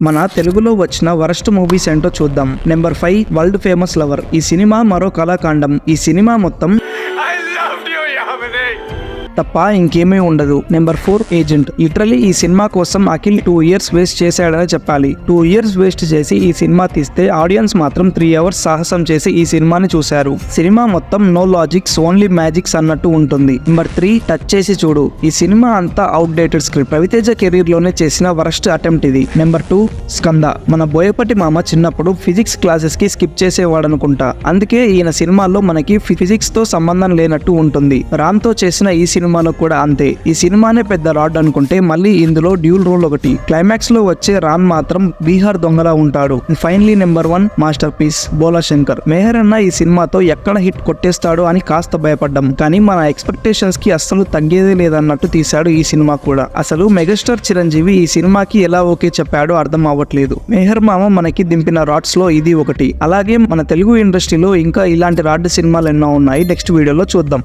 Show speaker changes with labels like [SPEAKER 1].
[SPEAKER 1] మన తెలుగులో వచ్చిన వరస్ట్ మూవీస్ ఏంటో చూద్దాం. Number 5 world famous lover. ఈ సినిమా మరో కళాకాండం. ఈ సినిమా మొత్తం తప్ప ఇంకేమీ ఉండదు. Number 4 agent. లిటరలీ ఈ సినిమా కోసం అఖిల్ 2 years వేస్ట్ చేశాడని చెప్పాలి. 2 years వేస్ట్ చేసి ఈ సినిమా తీస్తే ఆడియన్స్ మాత్రం 3 hours సాహసం చేసి ఈ సినిమాని చూశారు. సినిమా మొత్తం నో లాజిక్స్ ఓన్లీ మ్యాజిక్స్ అన్నట్టు ఉంటుంది. నెంబర్ 3 టచ్ చేసి చూడు. ఈ సినిమా అంతా outdated script. Ravi Teja career లోనే చేసిన వరస్ట్ అటెంప్ట్ ఇది. నెంబర్ 2 స్కంద. మన బోయపటి మామ చిన్నప్పుడు ఫిజిక్స్ క్లాసెస్ కి స్కిప్ చేసేవాడనుకుంటా. అందుకే ఈయన సినిమాల్లో మనకి ఫిజిక్స్ తో సంబంధం లేనట్టు ఉంటుంది. రామ్ తో చేసిన ఈ సినిమాలో కూడా అంతే. ఈ సినిమానే పెద్ద రాడ్ అనుకుంటే మళ్ళీ ఇందులో డ్యూల్ రోల్ ఒకటి. క్లైమాక్స్ లో వచ్చే రామ్ మాత్రం బీహార్ దొంగలా ఉంటాడు. ఫైనలీ నెంబర్ 1 మాస్టర్ పీస్ బోలా శంకర్. మెహర్ అన్న ఈ సినిమాతో ఎక్కడ హిట్ కొట్టేస్తాడో అని కాస్త భయపడ్డాం. కానీ మన ఎక్స్పెక్టేషన్స్ కి అస్సలు తగ్గేదే లేదన్నట్టు తీశాడు ఈ సినిమా కూడా. అసలు మెగాస్టార్ చిరంజీవి ఈ సినిమాకి ఎలా ఓకే చెప్పాడో అర్థం అవ్వట్లేదు. మెహర్ మామ మనకి దింపిన రాడ్స్ లో ఇది ఒకటి. అలాగే మన తెలుగు ఇండస్ట్రీలో ఇంకా ఇలాంటి రాడ్ సినిమాలు ఎన్నో ఉన్నాయి. నెక్స్ట్ వీడియోలో చూద్దాం.